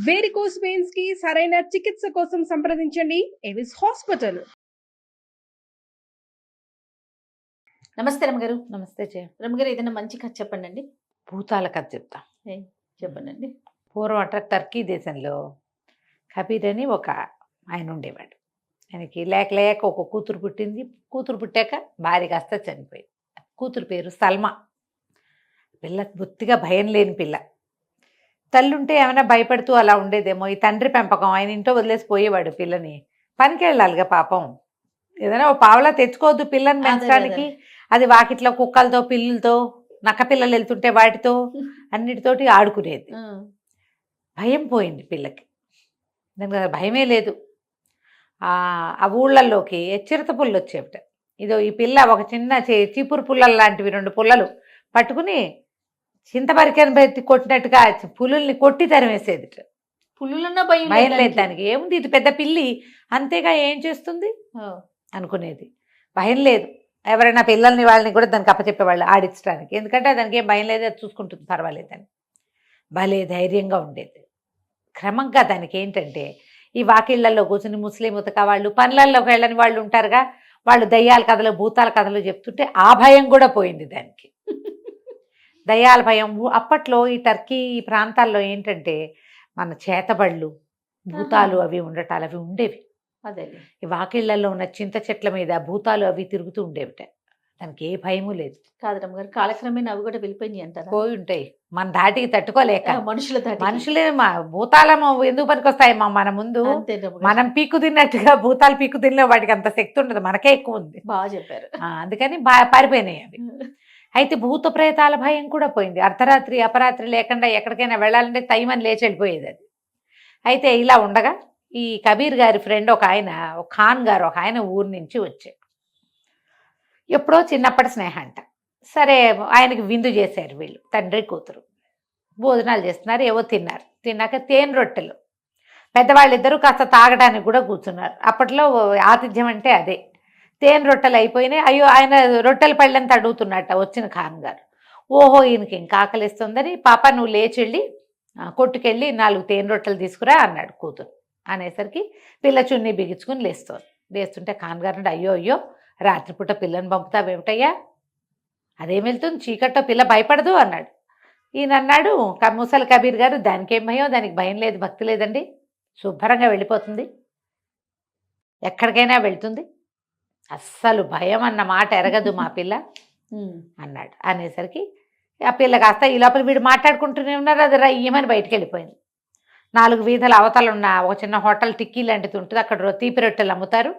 Varicose veins కి సరైన చికిత్స కోసం సంప్రదించండి ఎవిస్ హాస్పిటల్. నమస్తే రమగారు. నమస్తే జయ. రమగారు, ఏదైనా మంచి కథ చెప్పండి అండి. భూతాల కథ చెప్తా. చెప్పండి అండి. పూర్వం అట్లా టర్కీ దేశంలో కబీర్ అని ఒక ఆయన ఉండేవాడు. ఆయనకి లేక లేక ఒక కూతురు పుట్టింది. కూతురు పుట్టాక భార్య కాస్త చనిపోయింది. కూతురు పేరు సల్మా. పిల్ల బొత్తిగా భయం లేని పిల్ల. తల్లుంటే ఏమైనా భయపడుతూ అలా ఉండేదేమో. ఈ తండ్రి పెంపకం, ఆయన ఇంట్లో వదిలేసి పోయేవాడు పిల్లని. పనికి వెళ్ళాలిగా పాపం. ఏదైనా ఓ పావలా తెచ్చుకోవద్దు పిల్లని పెంచడానికి. అది వాకిట్లో కుక్కలతో పిల్లులతో నక్క పిల్లలు వెళ్తుంటే వాటితో అన్నిటితోటి ఆడుకునేది. భయం పోయింది పిల్లకి. దానికి భయమే లేదు. ఆ ఊళ్ళల్లోకి చిరుత పుల్లు వచ్చేవిట. ఇదో ఈ పిల్ల ఒక చిన్న చీపురు పుల్లలు లాంటివి 2 పుల్లలు పట్టుకుని చింతపరికని పెట్టి కొట్టినట్టుగా పులుల్ని కొట్టి తరిమేసేది. పులులన్నా భయం లేదు దానికి. ఏముంది, ఇది పెద్ద పిల్లి అంతేగా, ఏం చేస్తుంది అనుకునేది. భయం లేదు. ఎవరైనా పిల్లల్ని వాళ్ళని కూడా దానికి అప్పచెప్పేవాళ్ళు ఆడించడానికి. ఎందుకంటే దానికి ఏం భయం లేదు, అది చూసుకుంటుంది, పర్వాలేదని. భలే ధైర్యంగా ఉండేది. క్రమంగా దానికి ఏంటంటే ఈ వాకిళ్లలో కూర్చుని ముస్లిం ఉతక వాళ్ళు, పనులలోకి వెళ్ళని వాళ్ళు ఉంటారుగా, వాళ్ళు దయ్యాల కథలు భూతాల కథలు చెప్తుంటే ఆ భయం కూడా పోయింది దానికి. దయ్యాల భయం. అప్పట్లో ఈ టర్కీ ఈ ప్రాంతాల్లో ఏంటంటే మన చేతబళ్ళు భూతాలు అవి ఉండటాలు అవి ఉండేవి. అదే ఈ వాకిళ్లలో ఉన్న చింత చెట్ల మీద భూతాలు అవి తిరుగుతూ ఉండేవిట. దానికి ఏ భయము లేదు. కాదు రమ్మగారు, కాలక్రమేణా అవి కూడా వెళ్ళిపోయినాయి అంటారా? పోయి ఉంటాయి, మన ధాటికి తట్టుకోలేక. మనుషులే భూతాలము ఎందుకు పనికొస్తాయమ్మా మన ముందు? మనం పీక్కు తిన్నట్టుగా భూతాలు పీక్కు తినలే, వాటికి అంత శక్తి ఉండదు, మనకే ఎక్కువ ఉంది. బాగా చెప్పారు. అందుకని పారిపోయినాయి అవి. అయితే భూత ప్రేతాల భయం కూడా పోయింది. అర్ధరాత్రి అపరాత్రి లేకుండా ఎక్కడికైనా వెళ్ళాలంటే తైమని లేచి వెళ్ళిపోయేది అది. అయితే ఇలా ఉండగా ఈ కబీర్ గారి ఫ్రెండ్ ఒక ఆయన, ఒక ఖాన్ గారు ఒక ఆయన ఊరి నుంచి వచ్చాడు. ఎప్పుడో చిన్నప్పటి స్నేహం అంట. సరే, ఆయనకి విందు చేశారు వీళ్ళు, తండ్రి కూతురు. భోజనాలు చేస్తున్నారు, ఏవో తిన్నారు. తిన్నాక తేనె రొట్టెలు. పెద్దవాళ్ళిద్దరూ కాస్త తాగడానికి కూడా కూర్చున్నారు. అప్పట్లో ఆతిథ్యం అంటే అదే. తేనె రొట్టెలు అయిపోయినాయి. అయ్యో, ఆయన రొట్టెల పళ్ళంత అడుగుతున్నట్ట వచ్చిన ఖాన్ గారు. ఓహో, ఈయనకి ఇంకా ఆకలిస్తుందని, పాప నువ్వు లేచెళ్ళి కొట్టుకెళ్ళి 4 తేనె రొట్టెలు తీసుకురా అన్నాడు కూతురు. అనేసరికి పిల్ల చున్నీ బిగించుకుని లేస్తుంటే ఖాన్ గారు అంటే, అయ్యో అయ్యో, రాత్రిపూట పిల్లని పంపుతావేమిటయ్యా, అదేం వెళ్తుంది, చీకట్లో పిల్ల భయపడదు అన్నాడు. ఈయన అన్నాడు, ముసలి కబీర్ గారు, దానికేం భయం, దానికి భయం లేదు, భక్తి లేదండి, శుభ్రంగా వెళ్ళిపోతుంది, ఎక్కడికైనా వెళ్తుంది, అస్సలు భయం అన్న మాట ఎరగదు మా పిల్ల అన్నాడు. అనేసరికి ఆ పిల్ల కాస్త ఈ లోపల వీడు మాట్లాడుకుంటూనే ఉన్నారు, అది రయ్యమని బయటికి వెళ్ళిపోయింది. 4 వీధుల అవతల ఉన్న ఒక చిన్న హోటల్ టిక్కీ లాంటిది ఉంటుంది, అక్కడ తీపి రొట్టెలు అమ్ముతారు.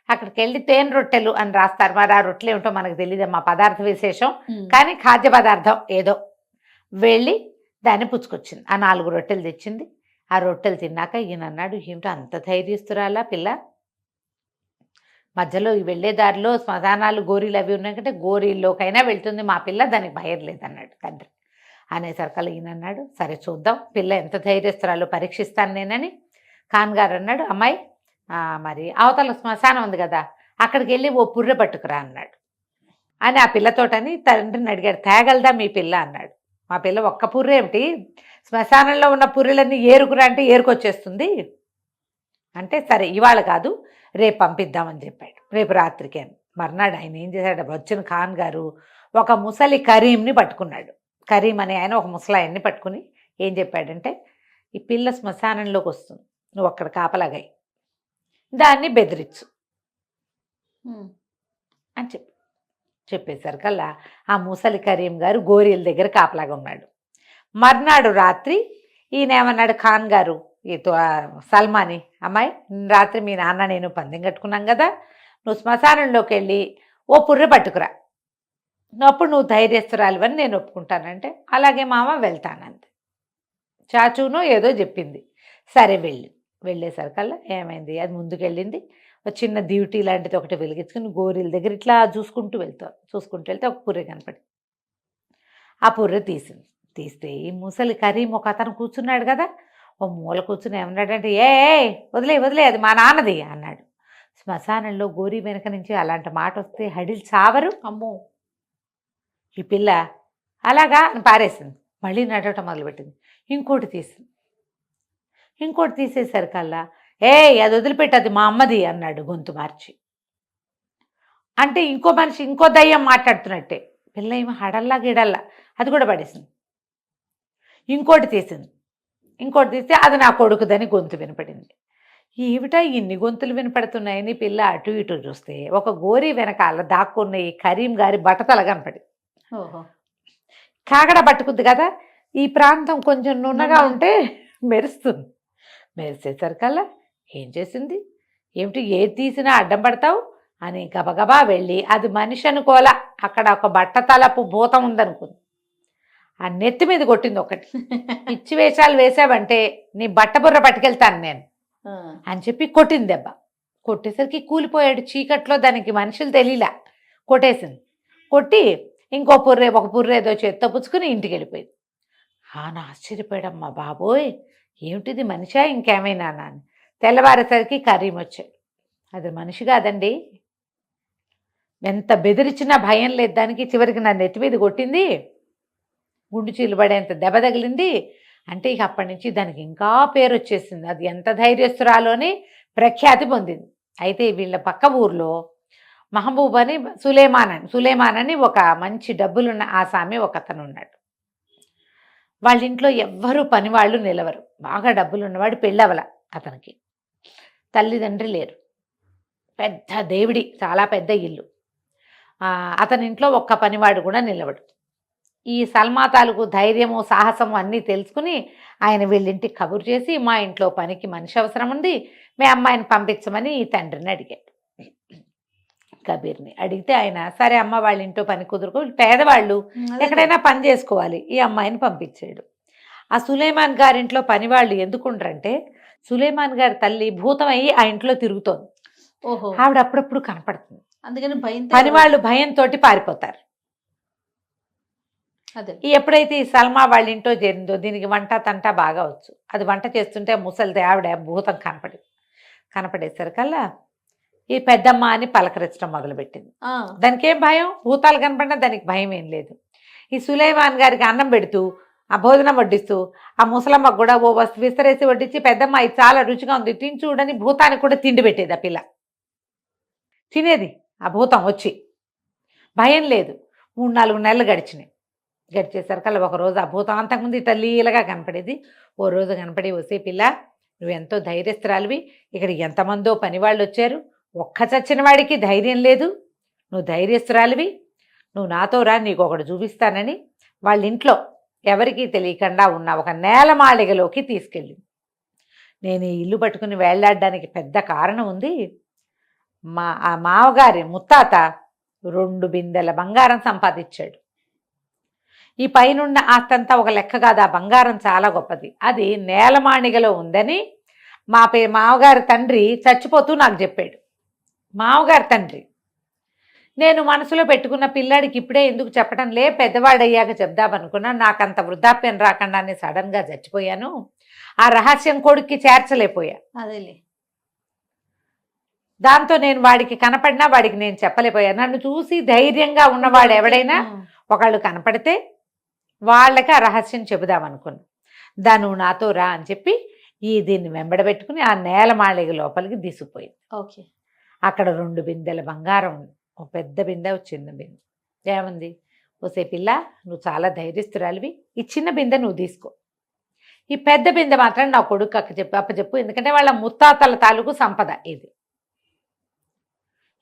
అక్కడికి వెళ్ళి తేనె రొట్టెలు అని రాస్తారు. మరి ఆ రొట్టెలు ఏమిటో మనకు తెలియదు, మా పదార్థ విశేషం, కానీ ఖాద్య పదార్థం ఏదో. వెళ్ళి దాన్ని పుచ్చుకొచ్చింది. ఆ 4 రొట్టెలు తెచ్చింది. ఆ రొట్టెలు తిన్నాక ఈయన అన్నాడు, ఏమిటో అంత ధైర్యస్తురాలా పిల్ల, మధ్యలో వెళ్ళే దారిలో శ్మశానాలు గోరీలు అవి ఉన్నాయంటే గోరీల్లోకైనా వెళ్తుంది మా పిల్ల, దానికి భయం లేదన్నాడు తండ్రి. అనేసరికల్లా ఈయన అన్నాడు, సరే చూద్దాం పిల్ల ఎంత ధైర్యస్తురాలో పరీక్షిస్తాను నేనని. ఖాన్ గారు అన్నాడు, అమ్మాయి మరి అవతల శ్మశానం ఉంది కదా, అక్కడికి వెళ్ళి ఓ పుర్రె పట్టుకురా అన్నాడు. అని ఆ పిల్లతోటని తండ్రిని అడిగాడు, తేగలదా మీ పిల్ల అన్నాడు. మా పిల్ల ఒక్క పుర్రె ఏమిటి, శ్మశానంలో ఉన్న పుర్రెలన్నీ ఏరుకురా అంటే ఏరుకొచ్చేస్తుంది అంటే, సరే ఇవాళ కాదు రేపు పంపిద్దామని చెప్పాడు, రేపు రాత్రికి అని. మర్నాడు ఆయన ఏం చేశాడు, వచ్చిన ఖాన్ గారు ఒక ముసలి కరీంని పట్టుకున్నాడు. కరీం అనే ఆయన ఒక ముసలాయన్ని పట్టుకుని ఏం చెప్పాడంటే, ఈ పిల్ల శ్మశానంలోకి వస్తుంది, నువ్వు అక్కడ కాపలాగాయి, దాన్ని బెదిరించు అని చెప్పేసరికల్లా ఆ ముసలి కరీం గారు గోరీల దగ్గర కాపలాగా ఉన్నాడు. మర్నాడు రాత్రి ఈయన ఏమన్నాడు ఖాన్ గారు సల్మాని, అమ్మాయి రాత్రి మీ నాన్న నేను పందెం కట్టుకున్నాం కదా, నువ్వు శ్మశానంలోకి వెళ్ళి ఓ పుర్రె పట్టుకురా, అప్పుడు నువ్వు ధైర్యస్తురాలివని నేను ఒప్పుకుంటానంటే, అలాగే మామ వెళ్తానంతే. చాచును ఏదో చెప్పింది. సరే వెళ్ళేసరికల్లా ఏమైంది, అది ముందుకెళ్ళింది. ఒక చిన్న డ్యూటీ లాంటిది ఒకటి వెలిగించుకుని గోరీల దగ్గర ఇట్లా చూసుకుంటూ వెళ్తే ఒక పుర్రె కనపడి ఆ పుర్రె తీస్తే ఈ ముసలి కరీం ఒక అతను కూర్చున్నాడు కదా, ఓ మూల కూర్చుని ఏమన్నాడంటే, ఏ వదిలే అది మా నాన్నది అన్నాడు. శ్మశానంలో గోరీ వెనక నుంచి అలాంటి మాట వస్తే హడిల్ చావరు. అమ్మో, ఈ పిల్ల అలాగా పారేసింది. మళ్ళీ నడవటం మొదలుపెట్టింది. ఇంకోటి తీసింది. ఇంకోటి తీసేసరికల్లా అది వదిలిపెట్టి అది మా అమ్మది అన్నాడు గొంతు మార్చి. అంటే ఇంకో మనిషి ఇంకో దయ్యం మాట్లాడుతున్నట్టే. పిల్ల ఏమో హడల్లా గిడల్లా అది కూడా పడేసింది. ఇంకోటి తీస్తే అది నా కొడుకుదని గొంతు వినపడింది. ఏమిటా ఇన్ని గొంతులు వినపడుతున్నాయని పిల్ల అటు ఇటు చూస్తే ఒక గోరి వెనకాల దాక్కున్న ఈ కరీం గారి బట్టతల కనపడింది. ఓహో. కాగడ పట్టుకుంది కదా, ఈ ప్రాంతం కొంచెం నున్నగా ఉంటే మెరుస్తుంది. మెరిసేసరికల్లా ఏం చేసింది, ఏమిటి ఏది తీసినా అడ్డం పడతావు అని గబగబా వెళ్ళి అది మనిషి అనుకోలా, అక్కడ ఒక బట్టతలపు భూతం ఉందనుకుంది. ఆ నెత్తి మీద కొట్టింది ఒకటి. పిచ్చి వేషాలు వేసావంటే నీ బట్టబుర్ర పట్టుకెళ్తాను నేను అని చెప్పి కొట్టింది దెబ్బ. కొట్టేసరికి కూలిపోయాడు చీకట్లో. దానికి మనుషులు తెలియలా, కొట్టేసింది. కొట్టి ఇంకో ఒక పుర్రేదో చేత్తో పుచ్చుకుని ఇంటికి వెళ్ళిపోయింది. నా ఆశ్చర్యపోయాడమ్మా, బాబోయ్ ఏమిటిది మనిషా ఇంకేమైనా అని. తెల్లవారేసరికి కరీం వచ్చాడు. అది మనిషి కాదండి, ఎంత బెదిరించినా భయం లేదు దానికి. చివరికి నా నెత్తి మీద కొట్టింది, గుండు చీలు పడేంత దెబ్బ తగిలింది. అంటే ఇక అప్పటి నుంచి దానికి ఇంకా పేరు వచ్చేసింది. అది ఎంత ధైర్యస్తురాలో అని ప్రఖ్యాతి పొందింది. అయితే వీళ్ళ పక్క ఊర్లో మహబూబ్ అని సులేమాన్ అని ఒక మంచి డబ్బులున్న ఆసామి ఒక అతను ఉన్నాడు. వాళ్ళ ఇంట్లో ఎవ్వరూ పనివాళ్ళు నిలవరు. బాగా డబ్బులు ఉన్నవాడు, పెళ్ళవల అతనికి. తల్లిదండ్రి లేరు. పెద్ద దేవుడి, చాలా పెద్ద ఇల్లు. అతని ఇంట్లో ఒక్క పనివాడు కూడా నిలవడు. ఈ సల్మా తాలూకు ధైర్యము సాహసము అన్నీ తెలుసుకుని ఆయన వీళ్ళింటికి కబురు చేసి, మా ఇంట్లో పనికి మనిషి అవసరం ఉంది, మీ అమ్మాయిని పంపించమని ఈ తండ్రిని అడిగాడు. కబీర్ని అడిగితే ఆయన సరే అమ్మ వాళ్ళ ఇంట్లో పని కుదురుకో, పేదవాళ్ళు ఎక్కడైనా పని చేసుకోవాలి, ఈ అమ్మాయిని పంపించాడు. ఆ సులేమాన్ గారింట్లో పనివాళ్ళు ఎందుకుంటారంటే, సులేమాన్ గారి తల్లి భూతం అయ్యి ఆ ఇంట్లో తిరుగుతోంది. ఓహో. ఆవిడ అప్పుడప్పుడు కనపడుతుంది. అందుకని పనివాళ్ళు భయంతో పారిపోతారు. అదే ఎప్పుడైతే ఈ సల్మా వాళ్ళ ఇంట్లో చేరిందో దీనికి వంట తంట బాగా వచ్చు. అది వంట చేస్తుంటే ముసలిది ఆవిడ భూతం కనపడేసరికల్లా ఈ పెద్దమ్మ అని పలకరించడం మొదలుపెట్టింది. దానికి ఏం భయం, భూతాలు కనపడినా దానికి భయం ఏం లేదు. ఈ సులేమాన్ గారికి అన్నం పెడుతూ ఆ భోజనం వడ్డిస్తూ ఆ ముసలమ్మకు కూడా ఓ విస్తరేసి వడ్డించి, పెద్దమ్మ ఇది చాలా రుచిగా ఉంది తిని చూడని భూతానికి కూడా తిండి పెట్టేది. ఆ పిల్ల తినేది. ఆ భూతం వచ్చి భయం లేదు. 3-4 నెలలు గడిచేసరికల్లా ఒకరోజు ఆ భూతం అంతకుముందు తల్లీలుగా కనపడేది. ఓ రోజు కనపడి, వసే పిల్ల నువ్వెంతో ధైర్యస్తురాలివి, ఇక్కడ ఎంతమందో పనివాళ్ళు వచ్చారు, ఒక్క చచ్చిన వాడికి ధైర్యం లేదు, నువ్వు ధైర్యస్తురాలివి, నువ్వు నాతో రా, నీకు ఒకటి చూపిస్తానని వాళ్ళ ఇంట్లో ఎవరికీ తెలియకుండా ఉన్న ఒక నేలమాళిగలోకి తీసుకెళ్ళింది. నేను ఈ ఇల్లు పట్టుకుని వేళ్లాడడానికి పెద్ద కారణం ఉంది. ఆ మావగారి ముత్తాత 2 బిందెల బంగారం సంపాదించాడు. ఈ పైనున్న ఆస్తంతా ఒక లెక్క కాదు, ఆ బంగారం చాలా గొప్పది, అది నేలమాణిగలో ఉందని మావగారి తండ్రి చచ్చిపోతూ నాకు చెప్పాడు. మావగారి తండ్రి. నేను మనసులో పెట్టుకున్న పిల్లాడికి ఇప్పుడే ఎందుకు చెప్పడం లే, పెద్దవాడయ్యాక చెప్దామనుకున్నా, నాకంత వృద్ధాప్యం రాకుండానే సడన్గా చచ్చిపోయాను. ఆ రహస్యం కొడుక్కి చేర్చలేకపోయా. అదేలే. దాంతో నేను వాడికి కనపడినా వాడికి నేను చెప్పలేకపోయా. నన్ను చూసి ధైర్యంగా ఉన్నవాడు ఎవడైనా ఒకళ్ళు కనపడితే వాళ్ళకి ఆ రహస్యం చెబుదామనుకున్నా. నువ్వు నాతో రా అని చెప్పి దీన్ని వెంబడబెట్టుకుని ఆ నేలమాళిగ లోపలికి తీసుకుపోయింది. ఓకే. అక్కడ 2 బిందెల బంగారం ఉంది. ఒక పెద్ద బిందె, ఒక చిన్న బిందె. ఏముంది, ఓసే పిల్ల నువ్వు చాలా ధైర్యస్తురాలివి, ఈ చిన్న బిందె నువ్వు తీసుకో, ఈ పెద్ద బిందె మాత్రం నా కొడుకు అప్పచెప్పు, ఎందుకంటే వాళ్ళ ముత్తాతల తాలూకు సంపద ఇది.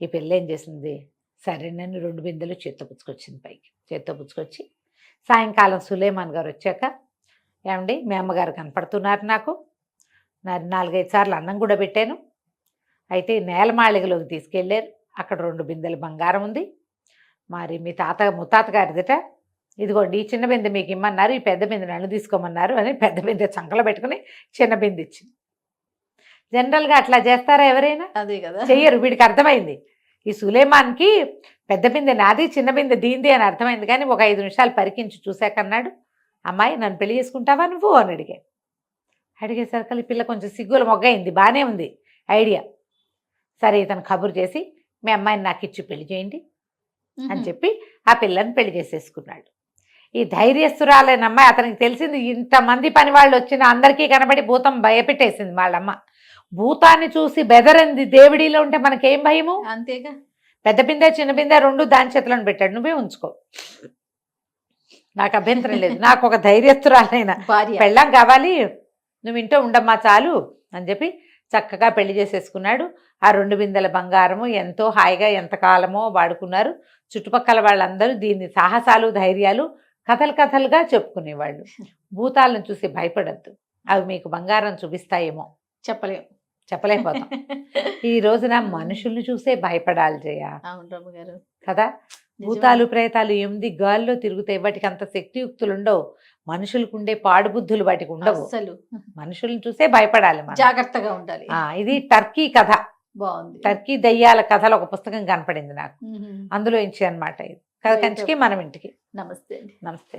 ఈ పిల్ల ఏం చేసింది, సరేనని 2 బిందెలు చేత్తపుచ్చుకొచ్చింది. పైకి చేత్తపుచ్చుకొచ్చి సాయంకాలం సులేమాన్ గారు వచ్చాక, ఏమండి మీ అమ్మగారు కనపడుతున్నారు, నాకు 4-5 సార్లు అన్నం కూడా పెట్టాను, అయితే నేలమాళిగలోకి తీసుకెళ్ళారు, అక్కడ 2 బిందెల బంగారం ఉంది, మరి మీ ముత్తాత గారిదిట, ఇదిగోండి ఈ చిన్న బిందె మీకు ఇమ్మన్నారు, ఈ పెద్ద బిందె నన్ను తీసుకోమన్నారు అని పెద్ద బిందె చంకలో పెట్టుకుని చిన్న బిందె ఇచ్చింది. జనరల్గా అట్లా చేస్తారా ఎవరైనా? అదే కదా, చెయ్యరు. వీడికి అర్థమైంది, ఈ సులేమాన్కి పెద్ద బిందె నాది, చిన్న బిందె దీంది అని అర్థమైంది. కానీ ఒక 5 నిమిషాలు పరికించి చూశాకన్నాడు, అమ్మాయి నన్ను పెళ్లి చేసుకుంటావా నువ్వు అని అడిగేసరికి పిల్ల కొంచెం సిగ్గుల మొగ్గైంది. బాగానే ఉంది ఐడియా. సరే ఇతను కబురు చేసి మీ అమ్మాయిని నాకు ఇచ్చి పెళ్లి చేయండి అని చెప్పి ఆ పిల్లని పెళ్లి చేసేసుకున్నాడు. ఈ ధైర్యస్తురాలేనమ్మ. అతనికి తెలిసింది ఇంతమంది పని వాళ్ళు వచ్చిన అందరికీ కనబడి భూతం భయపెట్టేసింది వాళ్ళమ్మ. భూతాన్ని చూసి బెదరంది దేవుడిలో ఉంటే మనకేం భయము? అంతేగా. పెద్ద బిందె చిన్న బిందె రెండు దాని చేతిలో పెట్టాడు, నువ్వే ఉంచుకో, నాకు అభ్యంతరం లేదు. నాకు ఒక ధైర్యస్తురాలైన భార్య పెళ్ళాం కావాలి, నువ్వు ఇంట్లో ఉండమ్మా చాలు అని చెప్పి చక్కగా పెళ్లి చేసేసుకున్నాడు. ఆ 2 బిందెల బంగారము ఎంతో హాయిగా ఎంతకాలమో వాడుకున్నారు. చుట్టుపక్కల వాళ్ళందరూ దీన్ని సాహసాలు ధైర్యాలు కథలుగా చెప్పుకునేవాళ్ళు. భూతాలను చూసి భయపడద్దు, అవి మీకు బంగారం చూపిస్తాయేమో చెప్పలేం, చెప్పలేకపోతాం. ఈ రోజున మనుషుల్ని చూసే భయపడాలి జయ. అవును రమ్మగారు కదా. భూతాలు ప్రేతాలు ఎనిమిది గాల్లో తిరుగుతాయి, వాటికి అంత శక్తియుక్తులు ఉండవు. మనుషులకు ఉండే పాడుబుద్ధులు వాటికి ఉండవు. అసలు మనుషుల్ని చూసే భయపడాలి మనం. జాగ్రత్తగా ఉండాలి. ఇది టర్కీ కథ, బాగుంది. టర్కీ దయ్యాల కథలు ఒక పుస్తకం కనపడింది నాకు, అందులో ఇచ్చి అన్నమాట. ఇది కథ కంచికి మనం ఇంటికి. నమస్తే. నమస్తే.